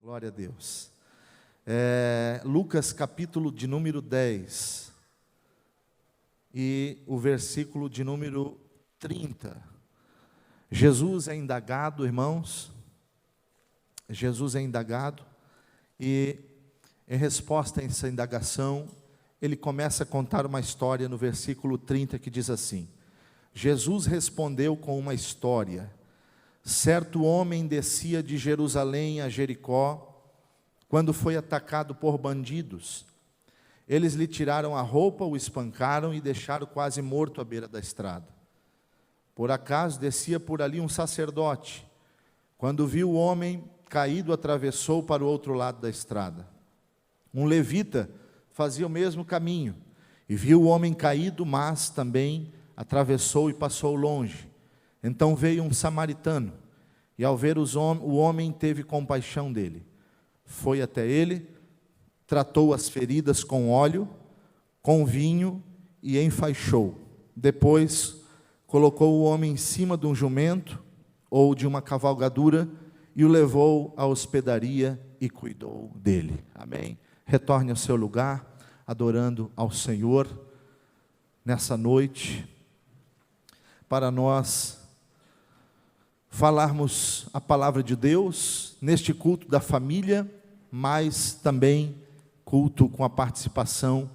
Glória a Deus. Lucas capítulo de número 10 e o versículo de número 30. Jesus é indagado, irmãos. Jesus é indagado e em resposta a essa indagação, ele começa a contar uma história no versículo 30 que diz assim: Jesus respondeu com uma história. Certo homem descia de Jerusalém a Jericó, quando foi atacado por bandidos. Eles lhe tiraram a roupa, o espancaram e deixaram quase morto à beira da estrada. Por acaso descia por ali um sacerdote. Quando viu o homem caído, atravessou para o outro lado da estrada. Um levita fazia o mesmo caminho, e viu o homem caído, mas também atravessou e passou longe. Então veio um samaritano, e ao ver o homem teve compaixão dele. Foi até ele, tratou as feridas com óleo, com vinho e enfaixou. Depois colocou o homem em cima de um jumento ou de uma cavalgadura e o levou à hospedaria e cuidou dele. Amém? Retorne ao seu lugar, adorando ao Senhor nessa noite, para nós falarmos a palavra de Deus neste culto da família, mas também culto com a participação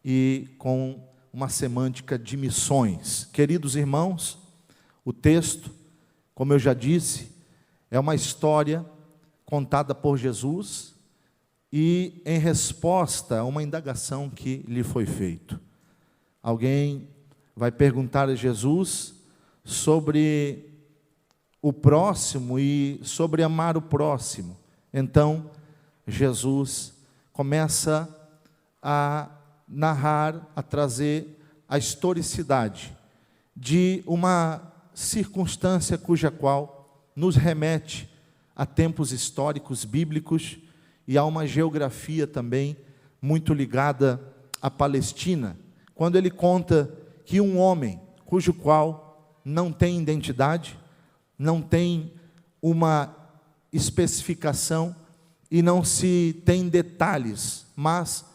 e com uma semântica de missões. Queridos irmãos, o texto, como eu já disse, é uma história contada por Jesus e em resposta a uma indagação que lhe foi feita. Alguém vai perguntar a Jesus sobre o próximo e sobre amar o próximo. Então, Jesus começa a narrar, a trazer a historicidade de uma circunstância cuja qual nos remete a tempos históricos bíblicos e a uma geografia também muito ligada à Palestina, quando ele conta que um homem cujo qual não tem identidade, não tem uma especificação e não se tem detalhes, mas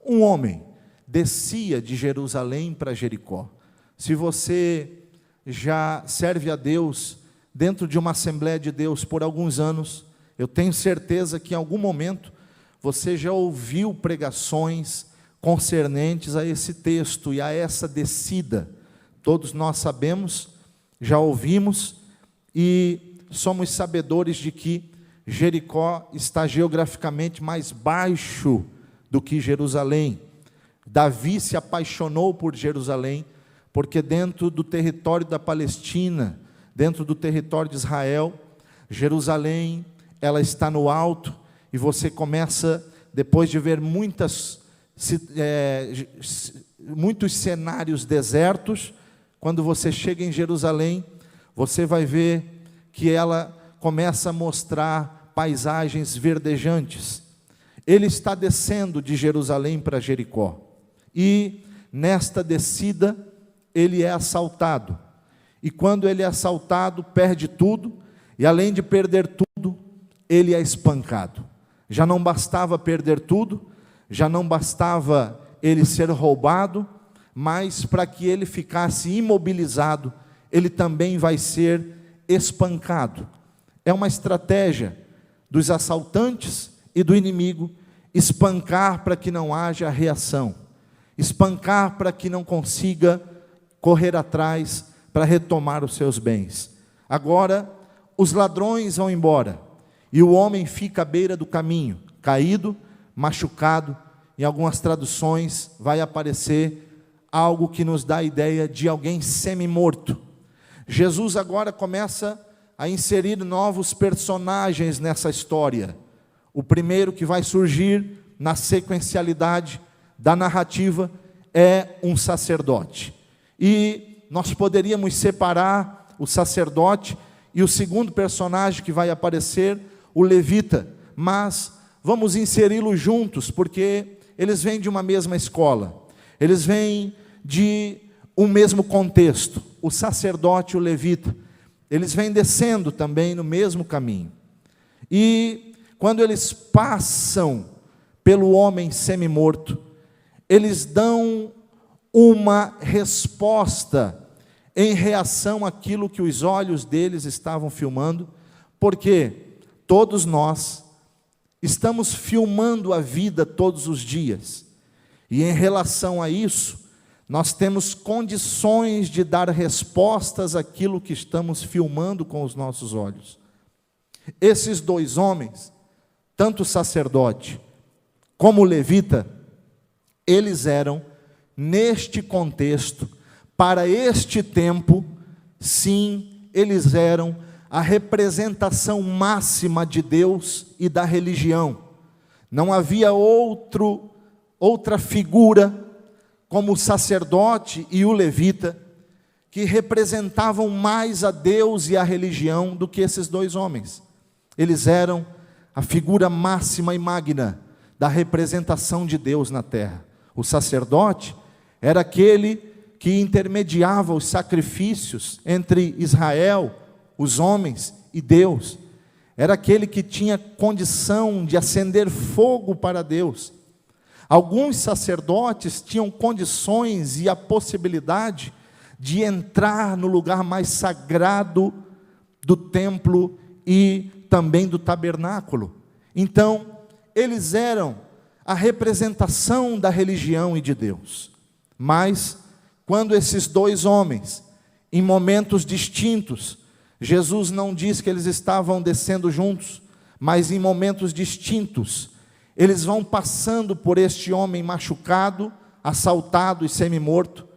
um homem descia de Jerusalém para Jericó. Se você já serve a Deus dentro de uma Assembleia de Deus por alguns anos, eu tenho certeza que em algum momento você já ouviu pregações concernentes a esse texto e a essa descida. Todos nós sabemos, já ouvimos e somos sabedores de que Jericó está geograficamente mais baixo do que Jerusalém. Davi se apaixonou por Jerusalém, porque dentro do território da Palestina, dentro do território de Israel, Jerusalém, ela está no alto, e você começa, depois de ver muitos cenários desertos, quando você chega em Jerusalém, você vai ver que ela começa a mostrar paisagens verdejantes. Ele está descendo de Jerusalém para Jericó, e nesta descida ele é assaltado, e quando ele é assaltado, perde tudo, e além de perder tudo, ele é espancado. Já não bastava perder tudo, já não bastava ele ser roubado, mas para que ele ficasse imobilizado, ele também vai ser espancado. É uma estratégia dos assaltantes e do inimigo, espancar para que não haja reação, espancar para que não consiga correr atrás para retomar os seus bens. Agora, os ladrões vão embora, e o homem fica à beira do caminho, caído, machucado. Em algumas traduções vai aparecer algo que nos dá a ideia de alguém semi-morto. Jesus agora começa a inserir novos personagens nessa história. O primeiro que vai surgir na sequencialidade da narrativa é um sacerdote. E nós poderíamos separar o sacerdote e o segundo personagem que vai aparecer, o levita, mas vamos inseri-los juntos, porque eles vêm de uma mesma escola, eles vêm de um mesmo contexto. O sacerdote e o levita, eles vêm descendo também no mesmo caminho. E quando eles passam pelo homem semi-morto, eles dão uma resposta em reação àquilo que os olhos deles estavam filmando, porque todos nós estamos filmando a vida todos os dias, e em relação a isso, nós temos condições de dar respostas àquilo que estamos filmando com os nossos olhos. Esses dois homens, tanto o sacerdote como o levita, eles eram, neste contexto, para este tempo, sim, eles eram a representação máxima de Deus e da religião. Não havia outra figura, como o sacerdote e o levita, que representavam mais a Deus e a religião do que esses dois homens. Eles eram a figura máxima e magna da representação de Deus na terra. O sacerdote era aquele que intermediava os sacrifícios entre Israel, os homens e Deus. Era aquele que tinha condição de acender fogo para Deus. Alguns sacerdotes tinham condições e a possibilidade de entrar no lugar mais sagrado do templo e também do tabernáculo. Então, eles eram a representação da religião e de Deus. Mas, quando esses dois homens, em momentos distintos, Jesus não diz que eles estavam descendo juntos, mas em momentos distintos, eles vão passando por este homem machucado, assaltado e semi-morto.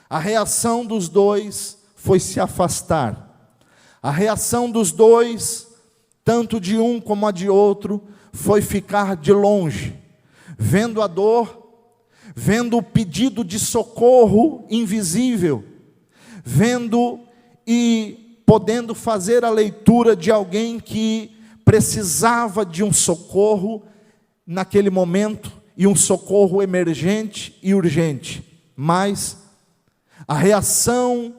A reação dos dois foi se afastar. A reação dos dois, tanto de um como a de outro, foi ficar de longe, vendo a dor, vendo o pedido de socorro invisível, vendo e podendo fazer a leitura de alguém que precisava de um socorro naquele momento, e um socorro emergente e urgente. Mas a reação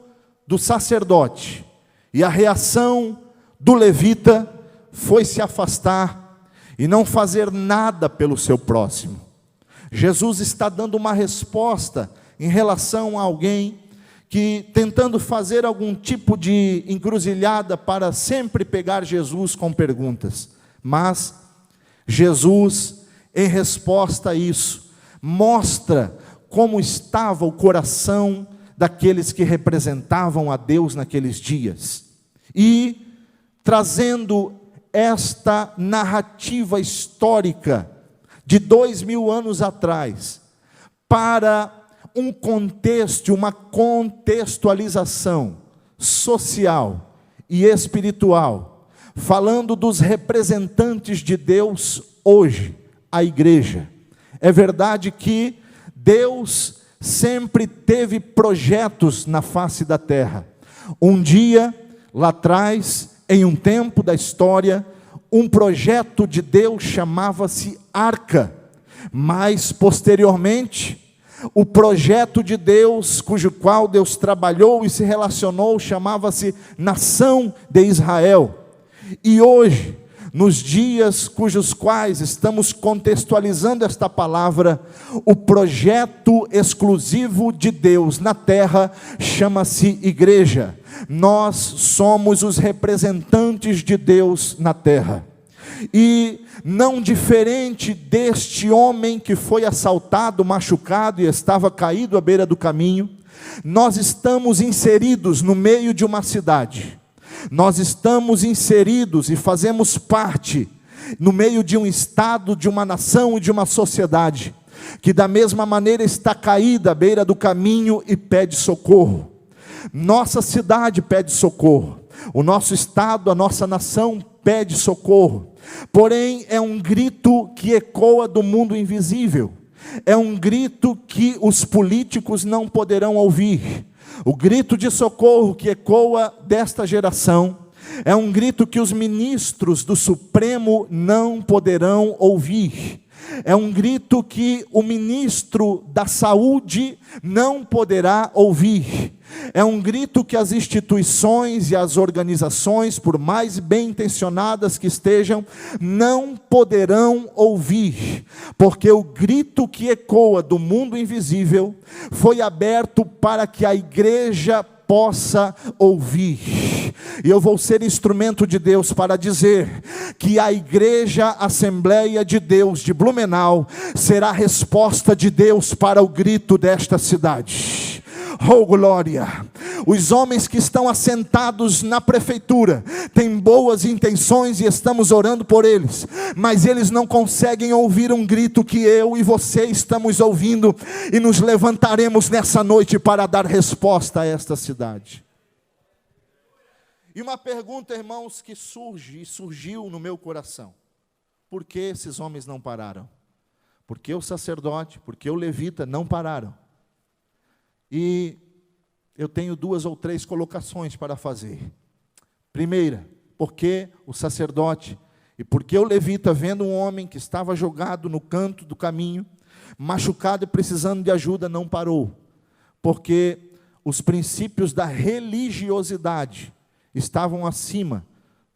do sacerdote e a reação do levita foi se afastar e não fazer nada pelo seu próximo. Jesus está dando uma resposta em relação a alguém que, tentando fazer algum tipo de encruzilhada para sempre pegar Jesus com perguntas, mas Jesus, em resposta a isso, mostra como estava o coração daqueles que representavam a Deus naqueles dias, e trazendo esta narrativa histórica de 2000 anos atrás, para um contexto, uma contextualização social e espiritual, falando dos representantes de Deus hoje, a igreja. É verdade que Deus sempre teve projetos na face da terra. Um dia, lá atrás, em um tempo da história, um projeto de Deus chamava-se Arca, mas posteriormente, o projeto de Deus, cujo qual Deus trabalhou e se relacionou, chamava-se Nação de Israel. E hoje, nos dias cujos quais estamos contextualizando esta palavra, o projeto exclusivo de Deus na terra chama-se igreja. Nós somos os representantes de Deus na terra. E não diferente deste homem que foi assaltado, machucado e estava caído à beira do caminho, nós estamos inseridos no meio de uma cidade. Nós estamos inseridos e fazemos parte no meio de um estado, de uma nação e de uma sociedade que da mesma maneira está caída à beira do caminho e pede socorro. Nossa cidade pede socorro, o nosso estado, a nossa nação pede socorro. Porém, é um grito que ecoa do mundo invisível, é um grito que os políticos não poderão ouvir. O grito de socorro que ecoa desta geração é um grito que os ministros do Supremo não poderão ouvir. É um grito que o ministro da Saúde não poderá ouvir. É um grito que as instituições e as organizações, por mais bem intencionadas que estejam, não poderão ouvir, porque o grito que ecoa do mundo invisível foi aberto para que a igreja possa ouvir. E eu vou ser instrumento de Deus para dizer que a Igreja Assembleia de Deus de Blumenau será a resposta de Deus para o grito desta cidade. Oh glória! Os homens que estão assentados na prefeitura têm boas intenções e estamos orando por eles, mas eles não conseguem ouvir um grito que eu e você estamos ouvindo, e nos levantaremos nessa noite para dar resposta a esta cidade. E uma pergunta, irmãos, que surgiu no meu coração: por que esses homens não pararam? Por que o sacerdote, por que o levita não pararam? E eu tenho 2 ou 3 colocações para fazer. Primeira, porque o sacerdote e porque o levita, vendo um homem que estava jogado no canto do caminho, machucado e precisando de ajuda, não parou? Porque os princípios da religiosidade estavam acima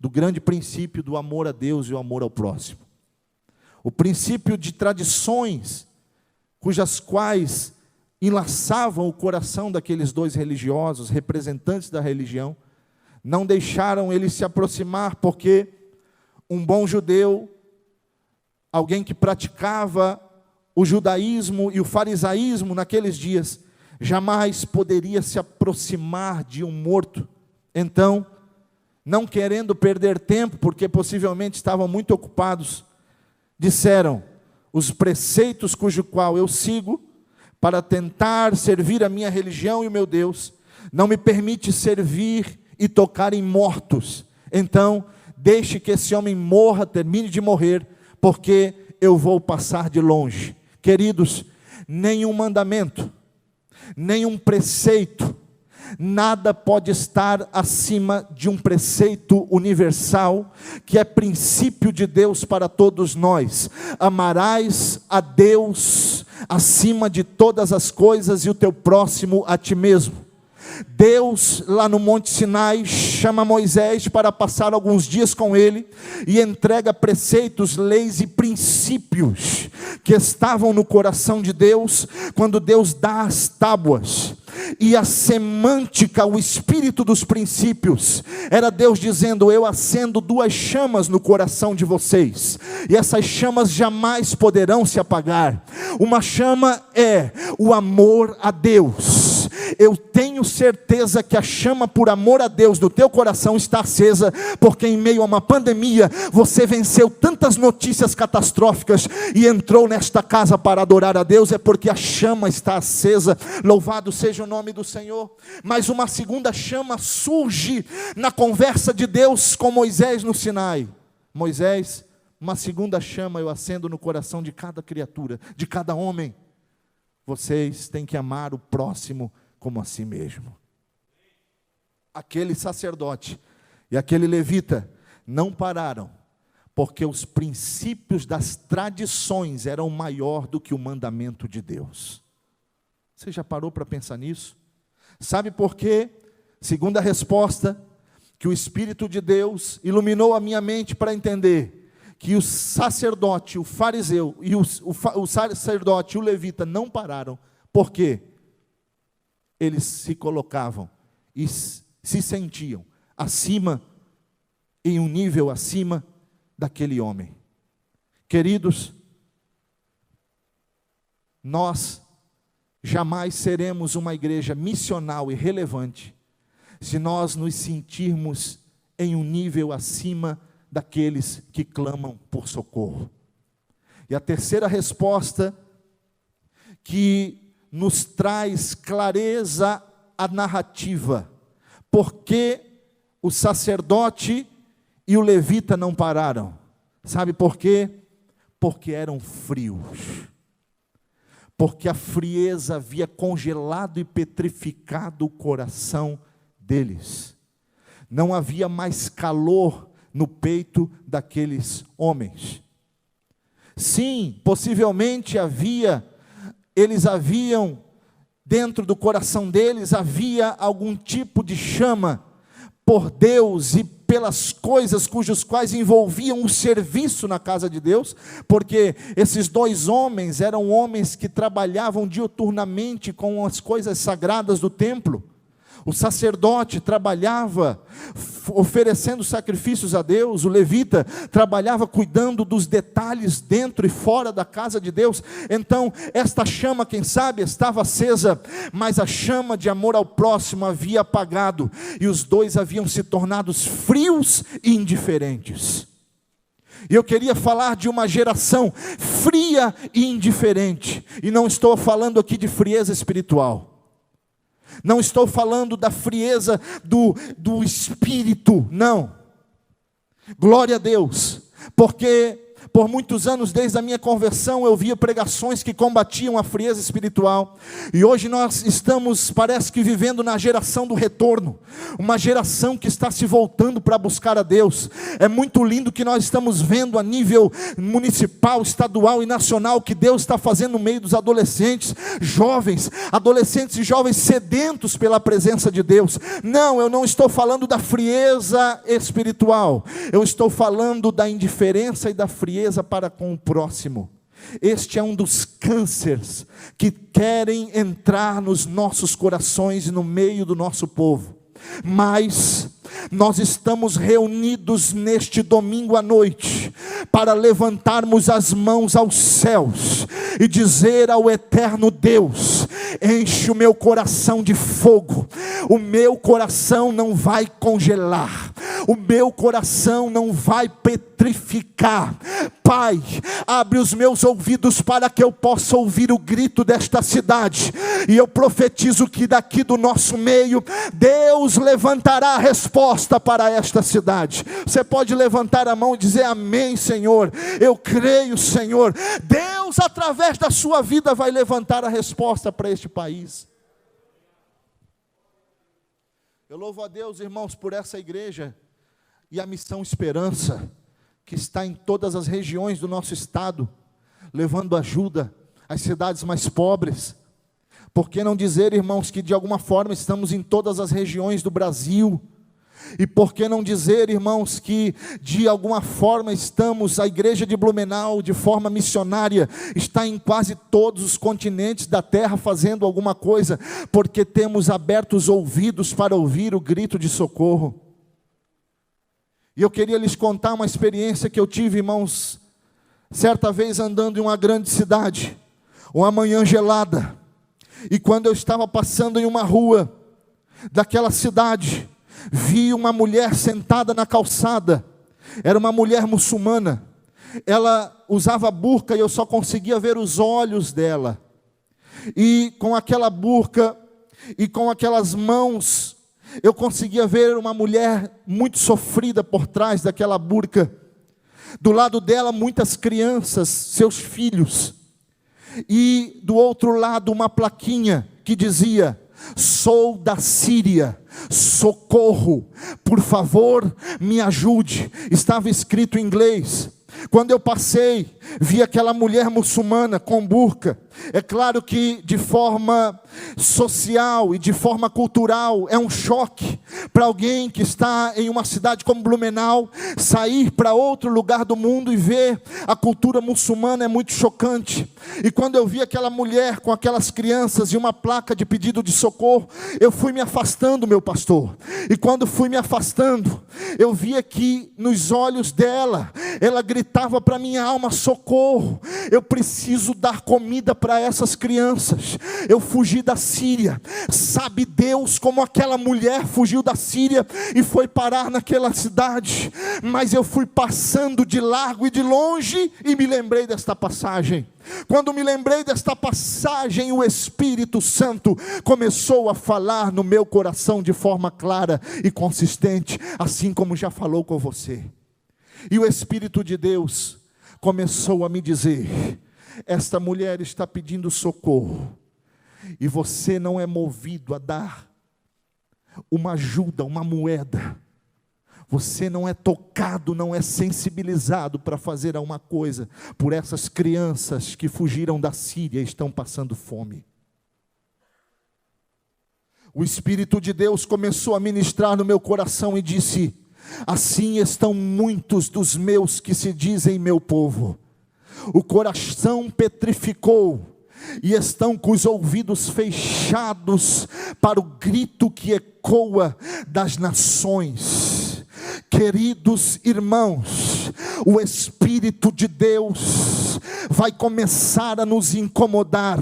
do grande princípio do amor a Deus e o amor ao próximo. O princípio de tradições, cujas quais enlaçavam o coração daqueles 2 religiosos, representantes da religião, não deixaram eles se aproximar, porque um bom judeu, alguém que praticava o judaísmo e o farisaísmo naqueles dias, jamais poderia se aproximar de um morto. Então, não querendo perder tempo, porque possivelmente estavam muito ocupados, disseram: os preceitos cujo qual eu sigo, para tentar servir a minha religião e o meu Deus, não me permite servir e tocar em mortos. Então, deixe que esse homem morra, termine de morrer, porque eu vou passar de longe. Queridos, nenhum mandamento, nenhum preceito, nada pode estar acima de um preceito universal, que é princípio de Deus para todos nós: amarás a Deus acima de todas as coisas e o teu próximo a ti mesmo. Deus, lá no Monte Sinai, chama Moisés para passar alguns dias com ele, e entrega preceitos, leis e princípios que estavam no coração de Deus, quando Deus dá as tábuas. E a semântica, o espírito dos princípios, era Deus dizendo: eu acendo 2 chamas no coração de vocês, e essas chamas jamais poderão se apagar. Uma chama é o amor a Deus. Eu tenho certeza que a chama por amor a Deus do teu coração está acesa, porque em meio a uma pandemia, você venceu tantas notícias catastróficas e entrou nesta casa para adorar a Deus. É porque a chama está acesa, louvado seja o nome do Senhor. Mas uma segunda chama surge na conversa de Deus com Moisés no Sinai. Moisés, uma segunda chama eu acendo no coração de cada criatura, de cada homem: vocês têm que amar o próximo como a si mesmo. Aquele sacerdote e aquele levita não pararam, porque os princípios das tradições eram maior do que o mandamento de Deus. Você já parou para pensar nisso? Sabe por quê? Segunda resposta, que o Espírito de Deus iluminou a minha mente para entender que o sacerdote, o fariseu e o sacerdote e o levita não pararam. Por quê? Eles se colocavam e se sentiam acima, em um nível acima daquele homem. Queridos, nós jamais seremos uma igreja missional e relevante se nós nos sentirmos em um nível acima daqueles que clamam por socorro. E a terceira resposta, que nos traz clareza à narrativa: por que o sacerdote e o levita não pararam? Sabe por quê? Porque eram frios. Porque a frieza havia congelado e petrificado o coração deles. Não havia mais calor no peito daqueles homens. Sim, possivelmente eles haviam dentro do coração deles havia algum tipo de chama por Deus e pelas coisas cujos quais envolviam o serviço na casa de Deus, porque esses dois homens eram homens que trabalhavam diuturnamente com as coisas sagradas do templo. O sacerdote trabalhava oferecendo sacrifícios a Deus, o levita trabalhava cuidando dos detalhes dentro e fora da casa de Deus. Então, esta chama, quem sabe, estava acesa, mas a chama de amor ao próximo havia apagado, e os dois haviam se tornado frios e indiferentes. E eu queria falar de uma geração fria e indiferente, e não estou falando aqui de frieza espiritual. Não estou falando da frieza do espírito, não. Glória a Deus, porque por muitos anos, desde a minha conversão, eu via pregações que combatiam a frieza espiritual. E hoje nós estamos, parece que vivendo na geração do retorno. Uma geração que está se voltando para buscar a Deus. É muito lindo que nós estamos vendo a nível municipal, estadual e nacional, que Deus está fazendo no meio dos adolescentes e jovens sedentos pela presença de Deus. Não, eu não estou falando da frieza espiritual. Eu estou falando da indiferença e da frieza para com o próximo. Este é um dos cânceres que querem entrar nos nossos corações e no meio do nosso povo. Mas nós estamos reunidos neste domingo à noite para levantarmos as mãos aos céus e dizer ao eterno Deus: enche o meu coração de fogo. O meu coração não vai congelar, o meu coração não vai petrificar. Pai, abre os meus ouvidos para que eu possa ouvir o grito desta cidade, e eu profetizo que daqui do nosso meio, Deus levantará a resposta para esta cidade. Você pode levantar a mão e dizer: amém, Senhor, eu creio, Senhor. Deus, através da sua vida, vai levantar a resposta para este país. Eu louvo a Deus, irmãos, por essa igreja e a Missão Esperança, que está em todas as regiões do nosso estado, levando ajuda às cidades mais pobres. Por que não dizer, irmãos, que de alguma forma estamos em todas as regiões do Brasil? E por que não dizer, irmãos, que de alguma forma estamos, a igreja de Blumenau, de forma missionária, está em quase todos os continentes da terra fazendo alguma coisa, porque temos aberto os ouvidos para ouvir o grito de socorro. E eu queria lhes contar uma experiência que eu tive, irmãos, certa vez andando em uma grande cidade, uma manhã gelada, e quando eu estava passando em uma rua daquela cidade, vi uma mulher sentada na calçada. Era uma mulher muçulmana. Ela usava burca e eu só conseguia ver os olhos dela. E com aquela burca e com aquelas mãos, eu conseguia ver uma mulher muito sofrida por trás daquela burca. Do lado dela, muitas crianças, seus filhos. E do outro lado, uma plaquinha que dizia: sou da Síria, socorro, por favor, me ajude. Estava escrito em inglês. Quando eu passei, vi aquela mulher muçulmana com burca. É claro que de forma social e de forma cultural é um choque para alguém que está em uma cidade como Blumenau, sair para outro lugar do mundo e ver a cultura muçulmana é muito chocante. E quando eu vi aquela mulher com aquelas crianças e uma placa de pedido de socorro, eu fui me afastando, meu pastor. E quando fui me afastando, eu via que nos olhos dela, ela gritava para minha alma: socorro, eu preciso dar comida para essas crianças. Eu fugi da Síria. Sabe Deus como aquela mulher fugiu da Síria e foi parar naquela cidade? Mas eu fui passando de largo e de longe e me lembrei desta passagem. Quando me lembrei desta passagem, o Espírito Santo começou a falar no meu coração de forma clara e consistente, assim como já falou com você. E o Espírito de Deus começou a me dizer: esta mulher está pedindo socorro, e você não é movido a dar uma ajuda, uma moeda. Você não é tocado, não é sensibilizado para fazer alguma coisa por essas crianças que fugiram da Síria e estão passando fome. o Espírito de Deus começou a ministrar no meu coração e disse: assim estão muitos dos meus que se dizem meu povo. O coração petrificou e estão com os ouvidos fechados para o grito que ecoa das nações. Queridos irmãos, o Espírito de Deus vai começar a nos incomodar,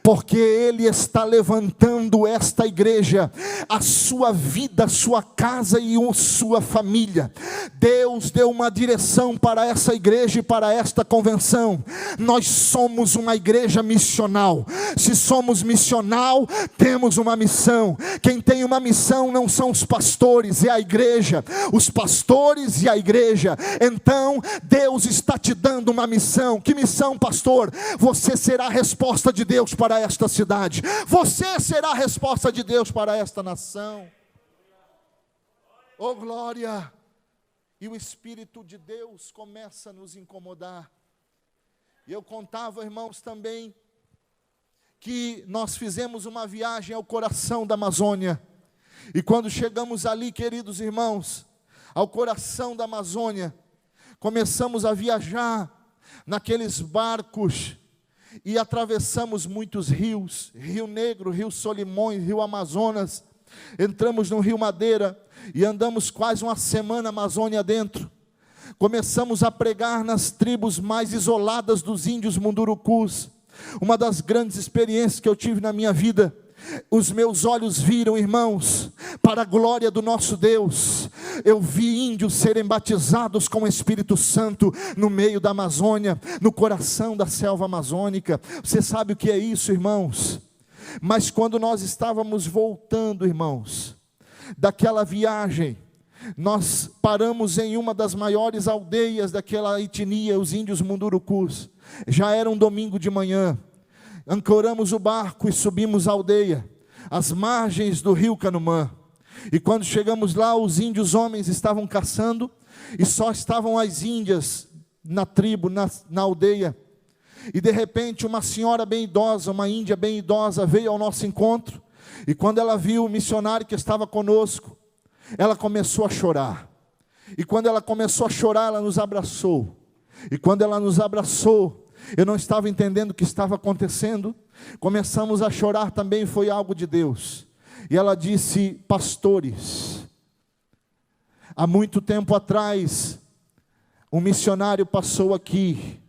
porque Ele está levantando esta igreja, a sua vida, a sua casa e a sua família. Deus deu uma direção para essa igreja e para esta convenção. Nós somos uma igreja missional. Se somos missional, temos uma missão. Quem tem uma missão não são os pastores, é a igreja. Os pastores e a igreja. Então Deus está te dando uma missão. Que missão, pastor? Você será a resposta de Deus para esta cidade. Você será a resposta de Deus para esta nação. Oh glória! E o Espírito de Deus começa a nos incomodar. E eu contava, irmãos, também que nós fizemos uma viagem ao coração da Amazônia. E quando chegamos ali, queridos irmãos, ao coração da Amazônia, começamos a viajar naqueles barcos e atravessamos muitos rios, Rio Negro, Rio Solimões, Rio Amazonas. Entramos no Rio Madeira e andamos quase uma semana Amazônia dentro. Começamos a pregar nas tribos mais isoladas dos índios mundurucus. Uma das grandes experiências que eu tive na minha vida. Os meus olhos viram, irmãos, para a glória do nosso Deus. Eu vi índios serem batizados com o Espírito Santo no meio da Amazônia, no coração da selva amazônica. Você sabe o que é isso, irmãos? Mas quando nós estávamos voltando, irmãos, daquela viagem, nós paramos em uma das maiores aldeias daquela etnia, os índios mundurucus. Já era um domingo de manhã. Ancoramos o barco e subimos a aldeia, às margens do rio Canumã. E quando chegamos lá, os índios homens estavam caçando, e só estavam as índias na tribo, na aldeia. E de repente uma senhora bem idosa, uma índia bem idosa, veio ao nosso encontro. E quando ela viu o missionário que estava conosco, ela começou a chorar. E quando ela começou a chorar, ela nos abraçou. E quando ela nos abraçou, eu não estava entendendo o que estava acontecendo. Começamos a chorar também, foi algo de Deus. E ela disse: pastores, há muito tempo atrás, um missionário passou aqui,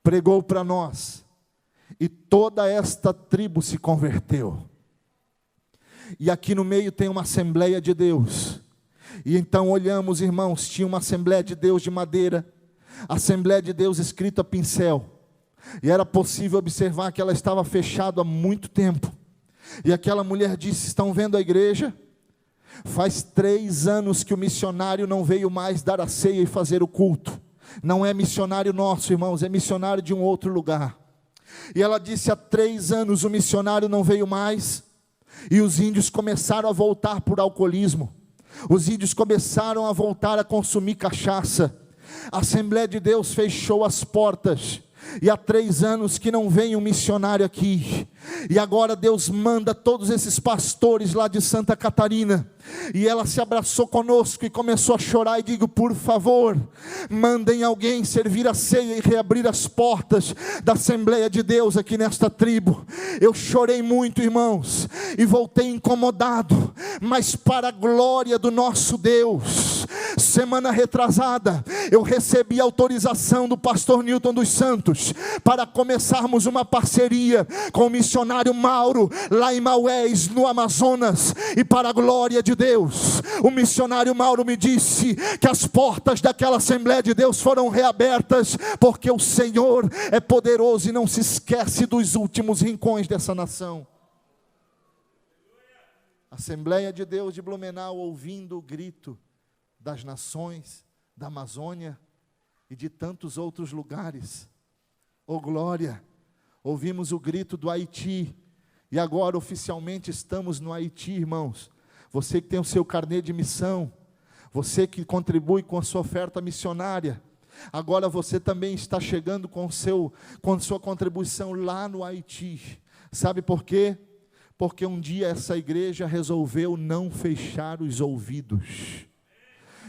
pregou para nós, e toda esta tribo se converteu. E aqui no meio tem uma Assembleia de Deus. E então olhamos, irmãos, tinha uma Assembleia de Deus de madeira, Assembleia de Deus escrita a pincel, e era possível observar que ela estava fechada há muito tempo. E aquela mulher disse: estão vendo a igreja? Faz 3 anos que o missionário não veio mais dar a ceia e fazer o culto. Não é missionário nosso, irmãos, é missionário de um outro lugar. E ela disse: há 3 anos o missionário não veio mais. E os índios começaram a voltar por alcoolismo. Os índios começaram a voltar a consumir cachaça. A Assembleia de Deus fechou as portas. E há 3 anos que não vem um missionário aqui. E agora Deus manda todos esses pastores lá de Santa Catarina. E ela se abraçou conosco e começou a chorar. E digo: por favor, mandem alguém servir a ceia e reabrir as portas da Assembleia de Deus aqui nesta tribo. Eu chorei muito, irmãos, e voltei incomodado, mas para a glória do nosso Deus. Semana retrasada, eu recebi autorização do pastor Newton dos Santos para começarmos uma parceria com o missionário Mauro, lá em Maués, no Amazonas. E para a glória de Deus, o missionário Mauro me disse que as portas daquela Assembleia de Deus foram reabertas, porque o Senhor é poderoso e não se esquece dos últimos rincões dessa nação. Assembleia de Deus de Blumenau, ouvindo o grito das nações, da Amazônia e de tantos outros lugares. Oh glória! Ouvimos o grito do Haiti, e agora oficialmente estamos no Haiti, irmãos. Você que tem o seu carnê de missão, você que contribui com a sua oferta missionária, agora você também está chegando com sua contribuição lá no Haiti. Sabe por quê? porque um dia essa igreja resolveu não fechar os ouvidos.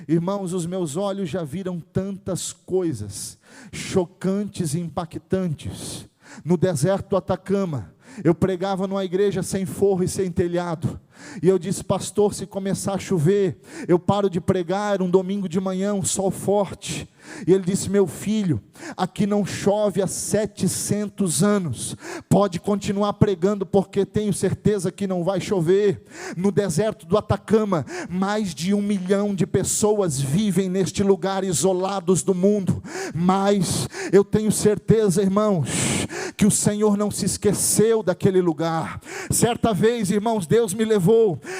Irmãos, os meus olhos já viram tantas coisas chocantes e impactantes. No deserto do Atacama, eu pregava numa igreja sem forro e sem telhado, e eu disse: pastor, se começar a chover, eu paro de pregar. Era um domingo de manhã, um sol forte, e ele disse: meu filho, aqui não chove há 700 anos, pode continuar pregando, porque tenho certeza que não vai chover. No deserto do Atacama, mais de 1 milhão de pessoas vivem neste lugar, isolados do mundo, mas eu tenho certeza, irmãos, que o Senhor não se esqueceu daquele lugar. Certa vez, irmãos, Deus me levou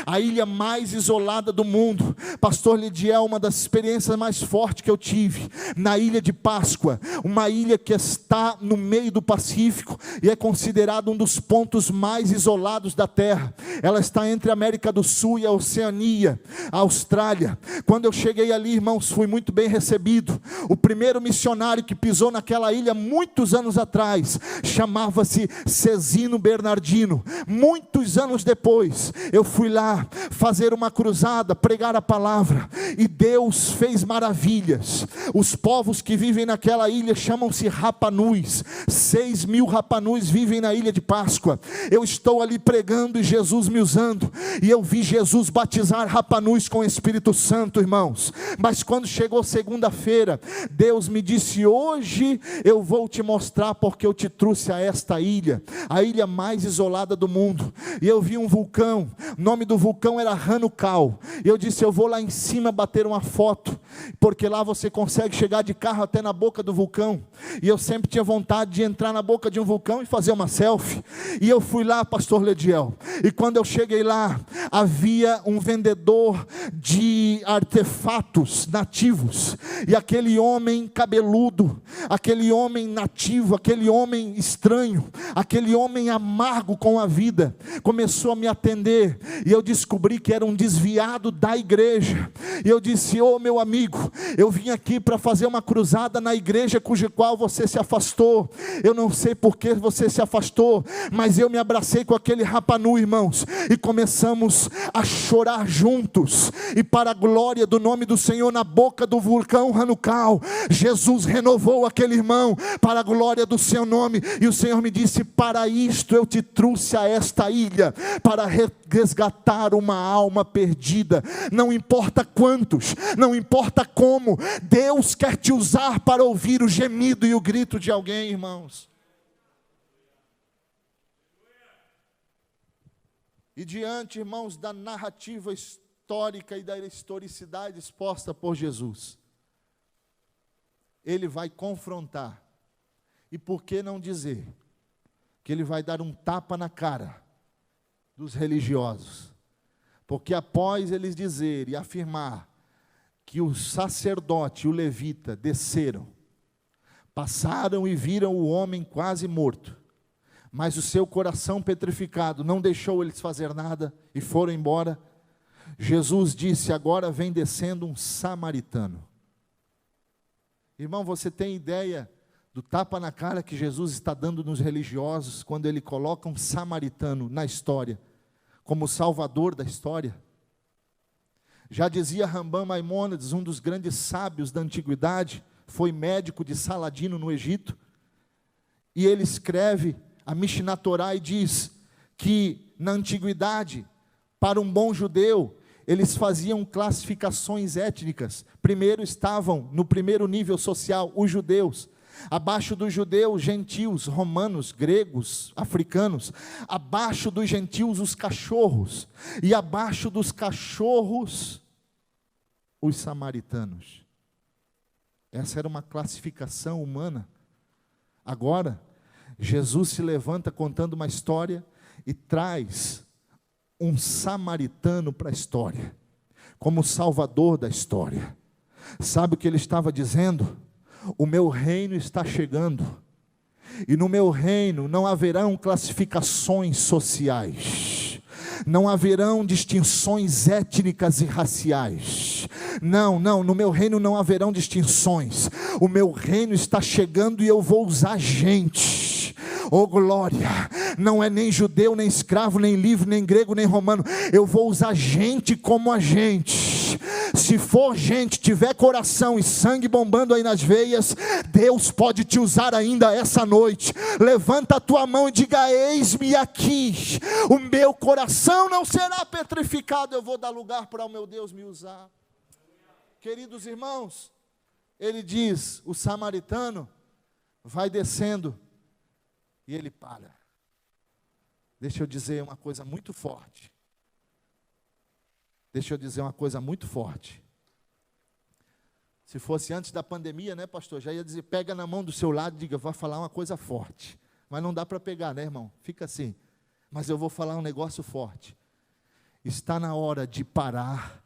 à ilha mais isolada do mundo. Pastor Lidiel, uma das experiências mais fortes que eu tive, na ilha de Páscoa, uma ilha que está no meio do Pacífico, e é considerada um dos pontos mais isolados da terra. Ela está entre a América do Sul e a Oceania, a Austrália. Quando eu cheguei ali, irmãos, fui muito bem recebido. O primeiro missionário que pisou naquela ilha, muitos anos atrás, chamava-se Cezino Bernardino. Muitos anos depois, eu fui lá fazer uma cruzada, pregar a palavra, e Deus fez maravilhas. Os povos que vivem naquela ilha chamam-se Rapanus. 6.000 Rapanus vivem na ilha de Páscoa. Eu estou ali pregando e Jesus me usando, e eu vi Jesus batizar Rapanus com o Espírito Santo, irmãos. Mas quando chegou segunda-feira, Deus me disse: hoje eu vou te mostrar porque eu te trouxe a esta ilha, a ilha mais isolada do mundo. E eu vi um vulcão, o nome do vulcão era Hanukkah, e eu disse: eu vou lá em cima bater uma foto, porque lá você consegue chegar de carro até na boca do vulcão, e eu sempre tinha vontade de entrar na boca de um vulcão e fazer uma selfie. E eu fui lá, pastor Lediel, e quando eu cheguei lá, havia um vendedor de artefatos nativos, e aquele homem cabeludo, aquele homem nativo, aquele homem estranho, aquele homem amargo com a vida, começou a me atender, e eu descobri que era um desviado da igreja. E eu disse: ô meu amigo, eu vim aqui para fazer uma cruzada na igreja cuja qual você se afastou. Eu não sei por que você se afastou, mas eu me abracei com aquele Rapanu, irmãos, e começamos a chorar juntos, e para a glória do nome do Senhor, na boca do vulcão Hanukkah, Jesus renovou aquele irmão, para a glória do seu nome. E o Senhor me disse: para isto eu te trouxe a esta ilha, para resgatar uma alma perdida. Não importa quantos, não importa como, Deus quer te usar para ouvir o gemido e o grito de alguém, irmãos. E diante, irmãos, da narrativa histórica e da historicidade exposta por Jesus, ele vai confrontar, e por que não dizer que ele vai dar um tapa na cara dos religiosos? Porque após eles dizer e afirmar que o sacerdote e o levita desceram, passaram e viram o homem quase morto, mas o seu coração petrificado não deixou eles fazer nada e foram embora, Jesus disse: agora vem descendo um samaritano. Irmão, você tem ideia do tapa na cara que Jesus está dando nos religiosos, quando ele coloca um samaritano na história, como salvador da história? Já dizia Rambam Maimônides, um dos grandes sábios da antiguidade, foi médico de Saladino no Egito, e ele escreve a Mishnah Torá e diz que na antiguidade, para um bom judeu, eles faziam classificações étnicas. Primeiro estavam no primeiro nível social os judeus, abaixo dos judeus, gentios, romanos, gregos, africanos, abaixo dos gentios, os cachorros, e abaixo dos cachorros, os samaritanos. Essa era uma classificação humana. Agora, Jesus se levanta contando uma história e traz um samaritano para a história, como salvador da história. Sabe o que ele estava dizendo? O meu reino está chegando, e no meu reino não haverão classificações sociais, não haverão distinções étnicas e raciais. Não, no meu reino não haverão distinções. O meu reino está chegando e eu vou usar gente. Oh glória, não é nem judeu, nem escravo, nem livre, nem grego, nem romano. Eu vou usar gente como agente. Se for gente, tiver coração e sangue bombando aí nas veias, Deus pode te usar ainda essa noite. Levanta a tua mão e diga: eis-me aqui, o meu coração não será petrificado, eu vou dar lugar para o meu Deus me usar. Queridos irmãos, ele diz, o samaritano vai descendo e ele para. Deixa eu dizer uma coisa muito forte. Se fosse antes da pandemia, né, pastor? Já ia dizer, pega na mão do seu lado e diga, vai falar uma coisa forte. Mas não dá para pegar, né, irmão? Fica assim. Mas eu vou falar um negócio forte. Está na hora de parar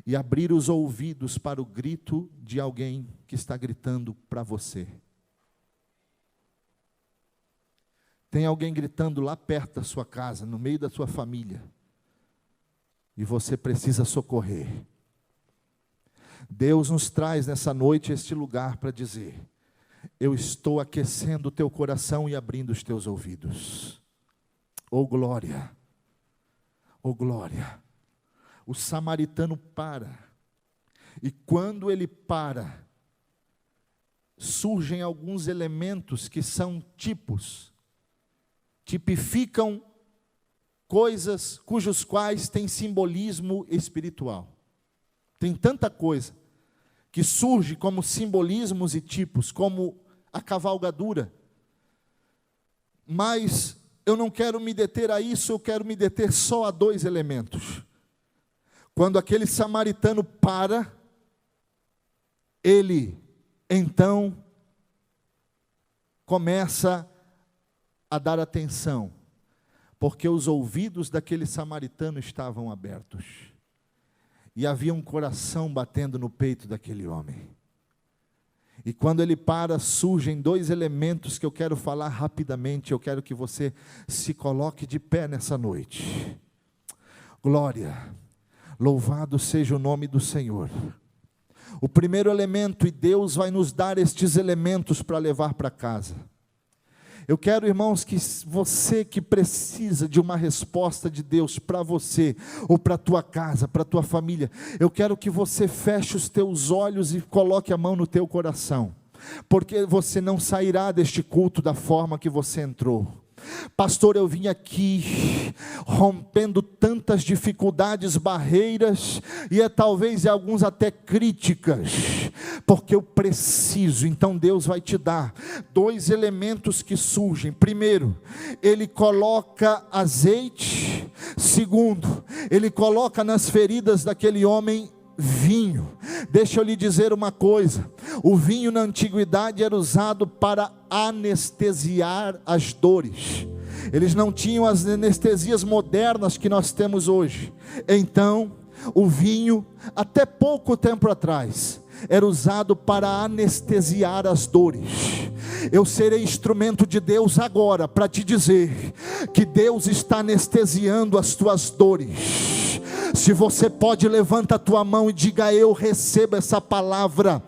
e abrir os ouvidos para o grito de alguém que está gritando para você. Tem alguém gritando lá perto da sua casa, no meio da sua família. E você precisa socorrer. Deus nos traz nessa noite este lugar para dizer: eu estou aquecendo o teu coração e abrindo os teus ouvidos. Oh glória, oh glória. O samaritano para, e quando ele para, surgem alguns elementos que são tipos, tipificam coisas cujos quais tem simbolismo espiritual. Tem tanta coisa que surge como simbolismos e tipos, como a cavalgadura. Mas eu não quero me deter a isso, eu quero me deter só a dois elementos. Quando aquele samaritano para, ele então começa a dar atenção, porque os ouvidos daquele samaritano estavam abertos, e havia um coração batendo no peito daquele homem. E quando ele para, surgem dois elementos que eu quero falar rapidamente. Eu quero que você se coloque de pé nessa noite. Glória, louvado seja o nome do Senhor. O primeiro elemento, e Deus vai nos dar estes elementos para levar para casa. Eu quero, irmãos, que você que precisa de uma resposta de Deus para você, ou para a tua casa, para a tua família, eu quero que você feche os teus olhos e coloque a mão no teu coração, porque você não sairá deste culto da forma que você entrou. Pastor, eu vim aqui rompendo tantas dificuldades, barreiras, e talvez alguns até críticas, porque eu preciso. Então Deus vai te dar dois elementos que surgem. Primeiro, Ele coloca azeite. Segundo, Ele coloca nas feridas daquele homem vinho. Deixa eu lhe dizer uma coisa: o vinho na antiguidade era usado para anestesiar as dores. Eles não tinham as anestesias modernas que nós temos hoje. Então, o vinho, até pouco tempo atrás, era usado para anestesiar as dores. Eu serei instrumento de Deus agora para te dizer que Deus está anestesiando as tuas dores. Se você pode, levanta a tua mão e diga: eu recebo essa palavra.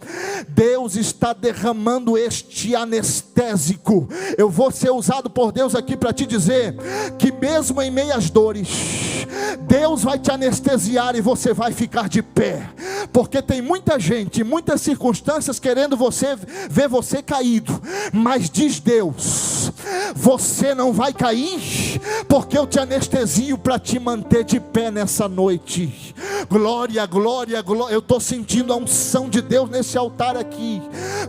Deus está derramando este anestésico. Eu vou ser usado por Deus aqui para te dizer que mesmo em meio às dores, Deus vai te anestesiar e você vai ficar de pé. Porque tem muita gente, muitas circunstâncias querendo ver você caído. Mas diz Deus: você não vai cair, porque eu te anestesio para te manter de pé nessa noite. Glória, glória, glória. Eu estou sentindo a unção de Deus nesse altar aqui.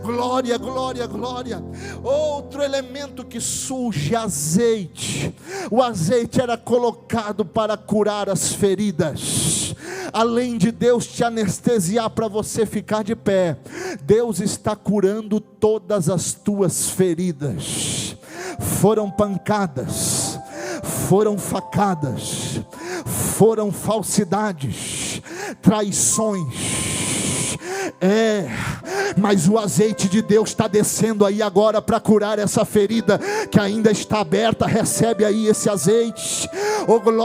Glória, glória, glória. Outro elemento que surge: azeite. O azeite era colocado para curar as feridas. Além de Deus te anestesiar para você ficar de pé, Deus está curando todas as tuas feridas. Foram pancadas, foram facadas, foram falsidades, traições. Mas o azeite de Deus está descendo aí agora para curar essa ferida que ainda está aberta. Recebe aí esse azeite.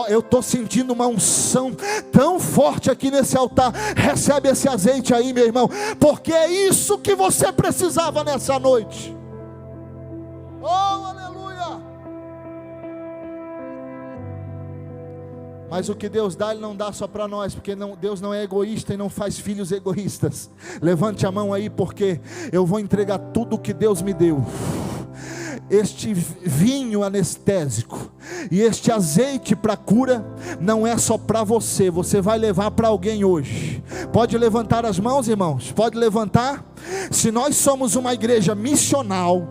Eu estou sentindo uma unção tão forte aqui nesse altar. Recebe esse azeite aí, meu irmão, porque é isso que você precisava nessa noite. Oh, aleluia! Mas o que Deus dá, Ele não dá só para nós, porque Deus não é egoísta e não faz filhos egoístas. Levante a mão aí, porque eu vou entregar tudo o que Deus me deu. Este vinho anestésico e este azeite para cura não é só para você, você vai levar para alguém hoje. Pode levantar as mãos, irmãos, pode levantar. Se nós somos uma igreja missional,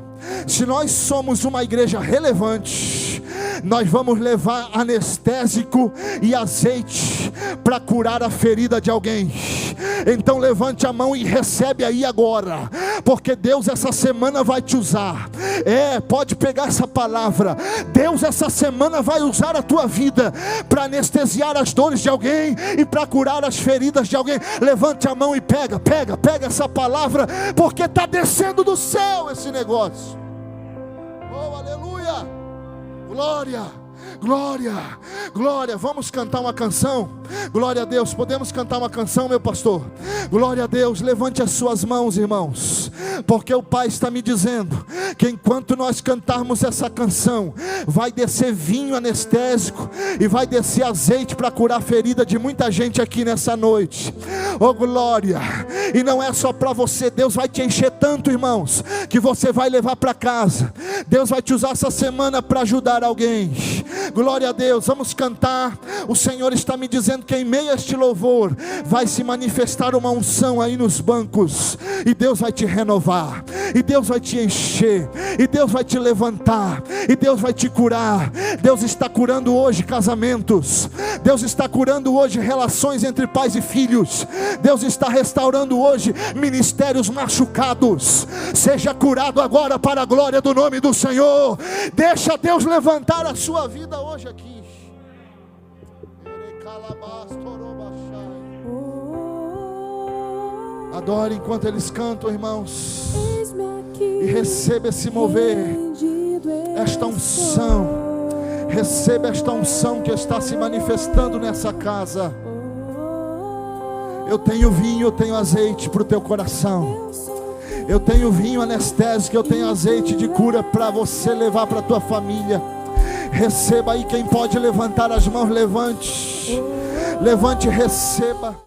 se nós somos uma igreja relevante, nós vamos levar anestésico e azeite para curar a ferida de alguém. Então levante a mão e recebe aí agora, porque Deus essa semana vai te usar. Pode pegar essa palavra. Deus essa semana vai usar a tua vida para anestesiar as dores de alguém e para curar as feridas de alguém. Levante a mão e pega essa palavra, porque está descendo do céu esse negócio. Oh, aleluia, glória, glória, glória. Vamos cantar uma canção. Glória a Deus. Podemos cantar uma canção, meu pastor? Glória a Deus. Levante as suas mãos, irmãos, porque o Pai está me dizendo que enquanto nós cantarmos essa canção, vai descer vinho anestésico e vai descer azeite para curar a ferida de muita gente aqui nessa noite. Oh, glória. E não é só para você. Deus vai te encher tanto, irmãos, que você vai levar para casa. Deus vai te usar essa semana para ajudar alguém. Glória a Deus. Vamos cantar. O Senhor está me dizendo que em meio a este louvor vai se manifestar uma unção aí nos bancos, e Deus vai te renovar, e Deus vai te encher, e Deus vai te levantar, e Deus vai te curar. Deus está curando hoje casamentos, Deus está curando hoje relações entre pais e filhos, Deus está restaurando hoje ministérios machucados. Seja curado agora para a glória do nome do Senhor. Deixa Deus levantar a sua vida hoje aqui. Adore enquanto eles cantam, irmãos, e receba esse mover, esta unção. Receba esta unção que está se manifestando nessa casa. Eu tenho vinho, eu tenho azeite para o teu coração. Eu tenho vinho anestésico, eu tenho azeite de cura para você levar para a tua família. Receba aí. Quem pode levantar as mãos, levante, levante e receba.